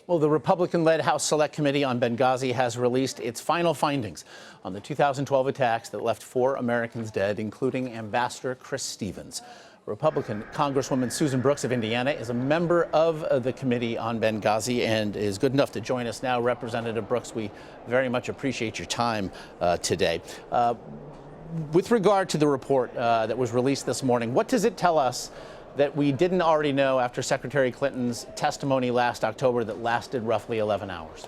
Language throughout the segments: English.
Well, the Republican-led House Select Committee on Benghazi has released its final findings on the 2012 attacks that left 4 Americans dead, including Ambassador Chris Stevens. Republican Congresswoman Susan Brooks of Indiana is a member of the Committee on Benghazi and is good enough to join us now. Representative Brooks, we very much appreciate your time today. With regard to the report that was released this morning, what does it tell us that we didn't already know after Secretary Clinton's testimony last October that lasted roughly 11 hours?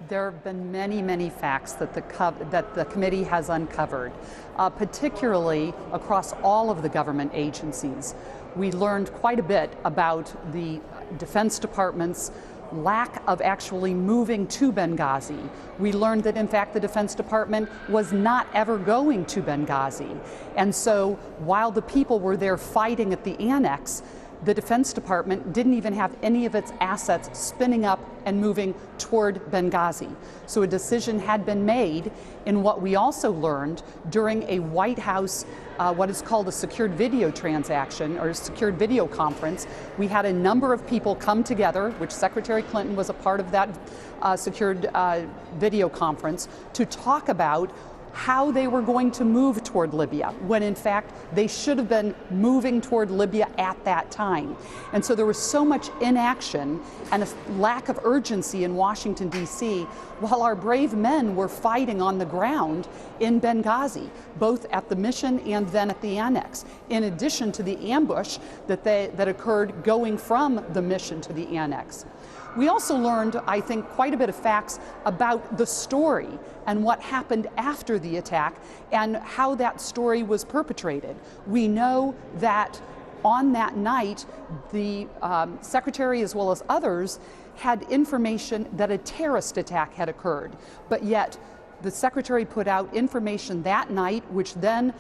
There have been many, many facts that the committee has uncovered, particularly across all of the government agencies. We learned quite a bit about the Defense Department's lack of actually moving to Benghazi. We learned that, in fact, the Defense Department was not ever going to Benghazi. And so while the people were there fighting at the annex, the Defense Department didn't even have any of its assets spinning up and moving toward Benghazi. So a decision had been made in what we also learned during a White House, what is called a secured video transaction or secured video conference. We had a number of people come together, which Secretary Clinton was a part of that secured video conference, to talk about how they were going to move toward Libya, when in fact they should have been moving toward Libya at that time. And so there was so much inaction and a lack of urgency in Washington, D.C., while our brave men were fighting on the ground in Benghazi, both at the mission and then at the annex, in addition to the ambush that occurred going from the mission to the annex. We also learned, I think, quite a bit of facts about the story and what happened after the attack and how that story was perpetrated. We know that on that night, the Secretary, as well as others, had information that a terrorist attack had occurred. But yet, the Secretary put out information that night, which then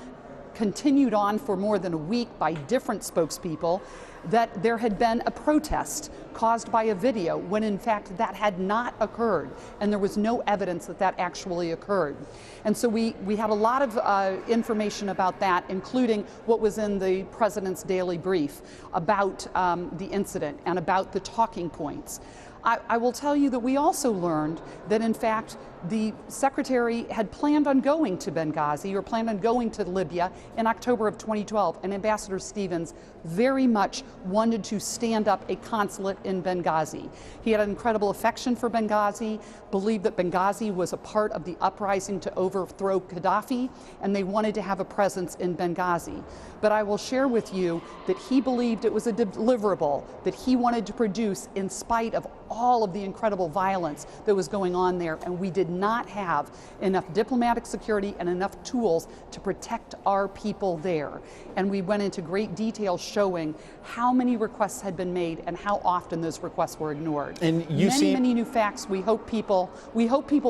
continued on for more than a week by different spokespeople, that there had been a protest caused by a video, when in fact that had not occurred, and there was no evidence that that actually occurred. And so we had a lot of information about that, including what was in the President's daily brief about the incident and about the talking points. I will tell you that we also learned that, in fact, the Secretary had planned on going to Benghazi or planned on going to Libya in October of 2012, and Ambassador Stevens very much wanted to stand up a consulate in Benghazi. He had an incredible affection for Benghazi, believed that Benghazi was a part of the uprising to overthrow Gaddafi, and they wanted to have a presence in Benghazi. But I will share with you that he believed it was a deliverable that he wanted to produce in spite of all of the incredible violence that was going on there, and we did not have enough diplomatic security and enough tools to protect our people there. And we went into great detail showing how many requests had been made and how often those requests were ignored. And many new facts. We hope people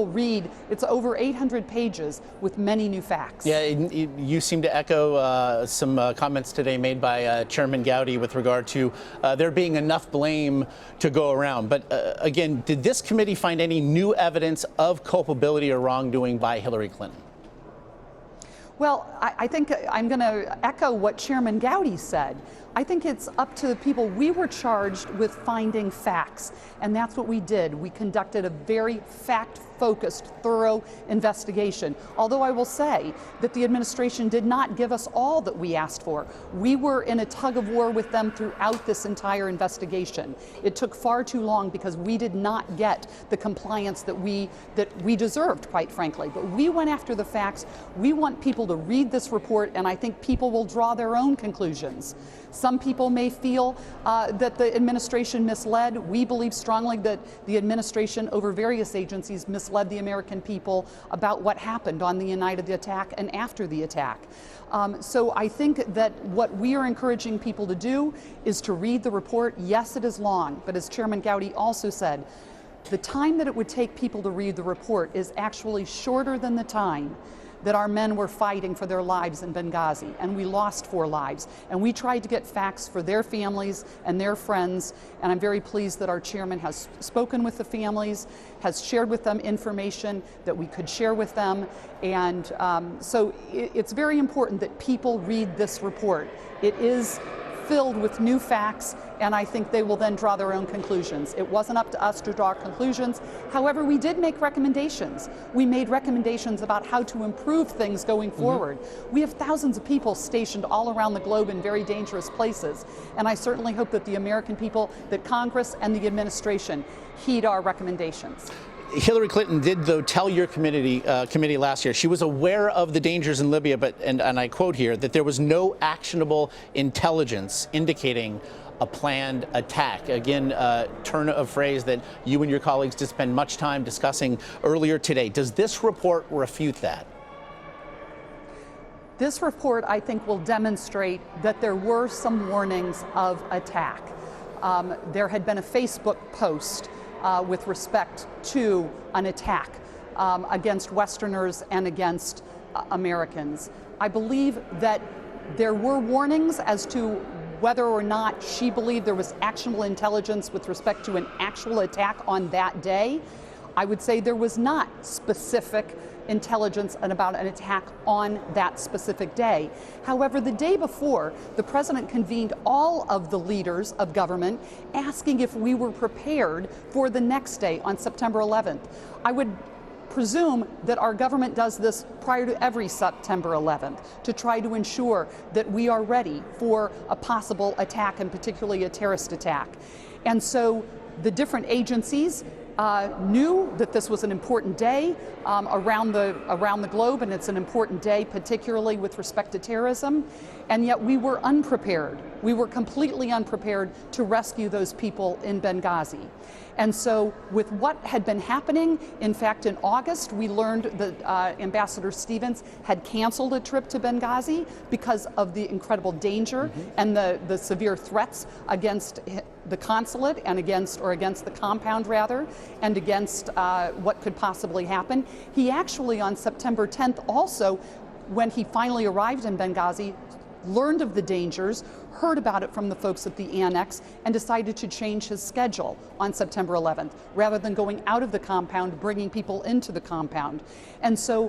read. It's over 800 pages with many new facts. Yeah, you seem to echo some comments today made by Chairman Gowdy with regard to there being enough blame to go around. But again, did this committee find any new evidence of culpability or wrongdoing by Hillary Clinton? Well, I think I'm going to echo what Chairman Gowdy said. I think it's up to the people. We were charged with finding facts, and that's what we did. We conducted a very fact-focused, thorough investigation. Although I will say that the administration did not give us all that we asked for. We were in a tug-of-war with them throughout this entire investigation. It took far too long because we did not get the compliance that we deserved, quite frankly. But we went after the facts. We want people to read this report, and I think people will draw their own conclusions. Some people may feel that the administration misled. We believe strongly that the administration over various agencies misled the American people about what happened on the night of the attack and after the attack. So I think that what we are encouraging people to do is to read the report. Yes, it is long, but as Chairman Gowdy also said, the time that it would take people to read the report is actually shorter than the time that our men were fighting for their lives in Benghazi, and we lost 4 lives. And we tried to get facts for their families and their friends, and I'm very pleased that our chairman has spoken with the families, has shared with them information that we could share with them, and so it's very important that people read this report. It is filled with new facts, and I think they will then draw their own conclusions. It wasn't up to us to draw conclusions. However, we did make recommendations. We made recommendations about how to improve things going forward. We have thousands of people stationed all around the globe in very dangerous places, and I certainly hope that the American people, that Congress and the administration heed our recommendations. Hillary Clinton did, though, tell your committee last year she was aware of the dangers in Libya, but, and I quote here, that there was no actionable intelligence indicating a planned attack. Again, turn of phrase that you and your colleagues did spend much time discussing earlier today. Does this report refute that? This report, I think, will demonstrate that there were some warnings of attack. There had been a Facebook post with respect to an attack against Westerners and against Americans. I believe that there were warnings as to whether or not she believed there was actionable intelligence with respect to an actual attack on that day. I would say there was not specific intelligence about an attack on that specific day. However, the day before, the president convened all of the leaders of government asking if we were prepared for the next day on September 11th. I would presume that our government does this prior to every September 11th to try to ensure that we are ready for a possible attack, and particularly a terrorist attack. And so the different agencies knew that this was an important day around the globe, and it's an important day particularly with respect to terrorism, and yet we were unprepared. We were completely unprepared to rescue those people in Benghazi. And so with what had been happening, in fact, in August, we learned that Ambassador Stevens had canceled a trip to Benghazi because of the incredible danger and the severe threats against the consulate and against the compound rather, and against what could possibly happen. He actually, on September 10th also, when he finally arrived in Benghazi, learned of the dangers, heard about it from the folks at the annex, and decided to change his schedule on September 11th, rather than going out of the compound, bringing people into the compound. And so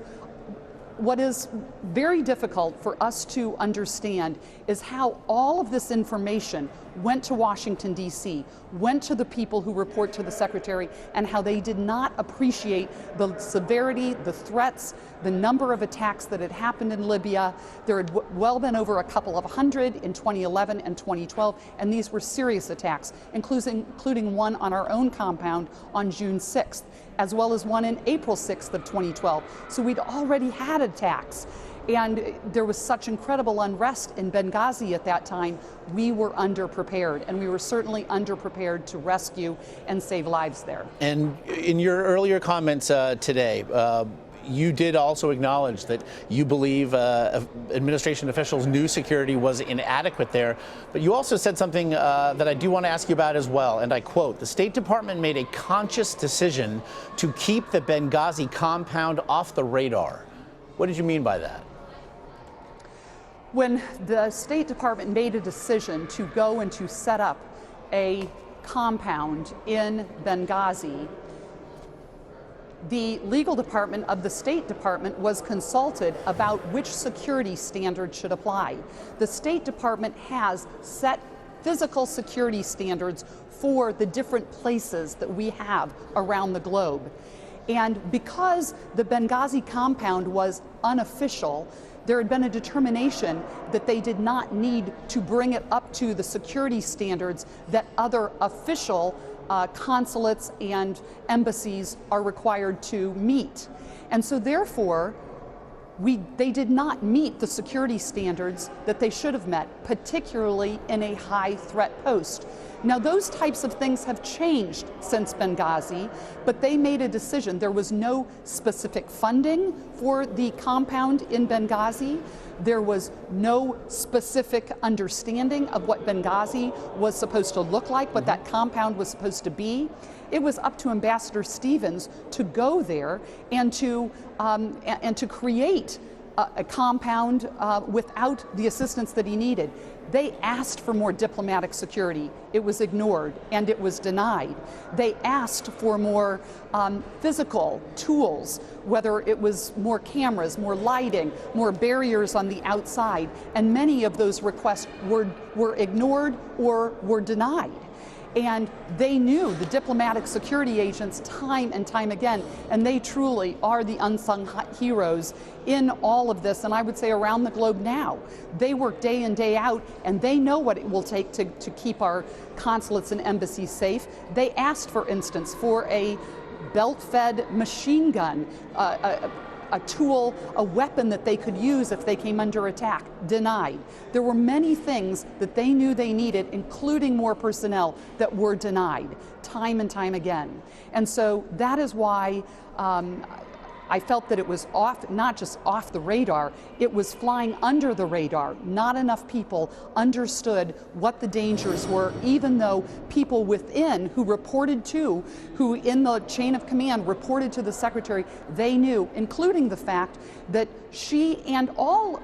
what is very difficult for us to understand is how all of this information went to Washington, D.C., went to the people who report to the Secretary, and how they did not appreciate the severity, the threats, the number of attacks that had happened in Libya. There had well been over a couple of hundred in 2011 and 2012, and these were serious attacks, including one on our own compound on June 6th, as well as one in April 6th of 2012. So we'd already had attacks. And there was such incredible unrest in Benghazi at that time. We were underprepared, and we were certainly underprepared to rescue and save lives there. And in your earlier comments today, you did also acknowledge that you believe administration officials knew security was inadequate there, but you also said something that I do want to ask you about as well, and I quote, "The State Department made a conscious decision to keep the Benghazi compound off the radar." What did you mean by that? When the State Department made a decision to go and to set up a compound in Benghazi, the legal department of the State Department was consulted about which security standards should apply. The State Department has set physical security standards for the different places that we have around the globe. And because the Benghazi compound was unofficial, there had been a determination that they did not need to bring it up to the security standards that other official consulates and embassies are required to meet. And so therefore, they did not meet the security standards that they should have met, particularly in a high threat post. Now, those types of things have changed since Benghazi, but they made a decision. There was no specific funding for the compound in Benghazi. There was no specific understanding of what Benghazi was supposed to look like, what that compound was supposed to be. It was up to Ambassador Stevens to go there and to create a compound without the assistance that he needed. They asked for more diplomatic security. It was ignored and it was denied. They asked for more physical tools, whether it was more cameras, more lighting, more barriers on the outside, and many of those requests were ignored or were denied. And they knew, the diplomatic security agents, time and time again, and they truly are the unsung heroes in all of this, and I would say around the globe now. They work day in, day out, and they know what it will take to keep our consulates and embassies safe. They asked, for instance, for a belt-fed machine gun, a tool, a weapon that they could use if they came under attack. Denied. There were many things that they knew they needed, including more personnel, that were denied time and time again. And so that is why I felt that it was not just off the radar, it was flying under the radar. Not enough people understood what the dangers were, even though people within who in the chain of command reported to the secretary, they knew, including the fact that she and all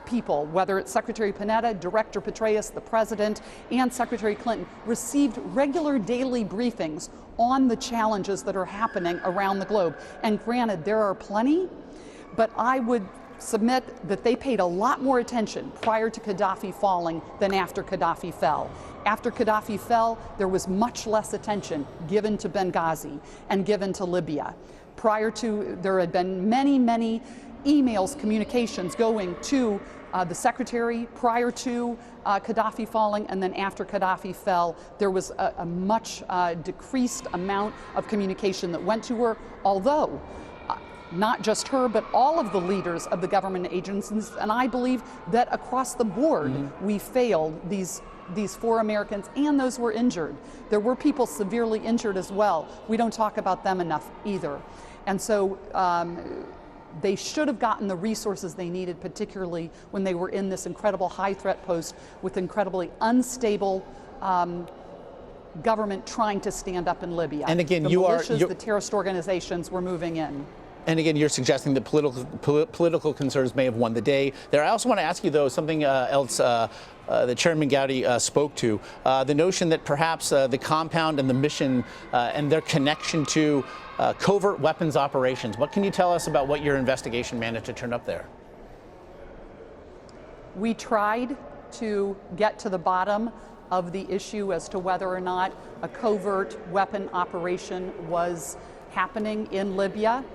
people, whether it's Secretary Panetta, Director Petraeus, the President, and Secretary Clinton, received regular daily briefings on the challenges that are happening around the globe. And granted, there are plenty, but I would submit that they paid a lot more attention prior to Gaddafi falling than after Gaddafi fell. After Gaddafi fell, there was much less attention given to Benghazi and given to Libya. Prior to, there had been many, many emails, communications going to the secretary prior to Gaddafi falling, and then after Gaddafi fell, there was a much decreased amount of communication that went to her, although not just her, but all of the leaders of the government agencies, and I believe that across the board, we failed these 4 Americans, and those were injured. There were people severely injured as well. We don't talk about them enough either. And so they should have gotten the resources they needed, particularly when they were in this incredible high threat post with incredibly unstable government trying to stand up in Libya. And again, the terrorist organizations were moving in. And again, you're suggesting that political concerns may have won the day there. I also want to ask you, though, something else that Chairman Gowdy spoke to, the notion that perhaps the compound and the mission and their connection to covert weapons operations. What can you tell us about what your investigation managed to turn up there? We tried to get to the bottom of the issue as to whether or not a covert weapon operation was happening in Libya.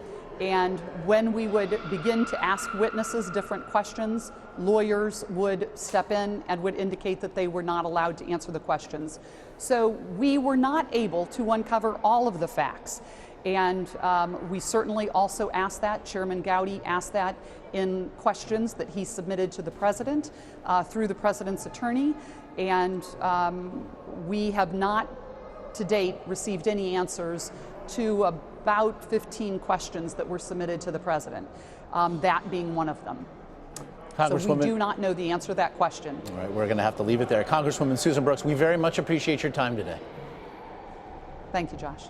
And when we would begin to ask witnesses different questions, lawyers would step in and would indicate that they were not allowed to answer the questions. So we were not able to uncover all of the facts. And we certainly also asked that, Chairman Gowdy asked that in questions that he submitted to the President through the President's attorney. And we have not to date received any answers to about 15 questions that were submitted to the President, that being one of them. So we do not know the answer to that question. All right, we're going to have to leave it there. Congresswoman Susan Brooks, we very much appreciate your time today. Thank you, Josh.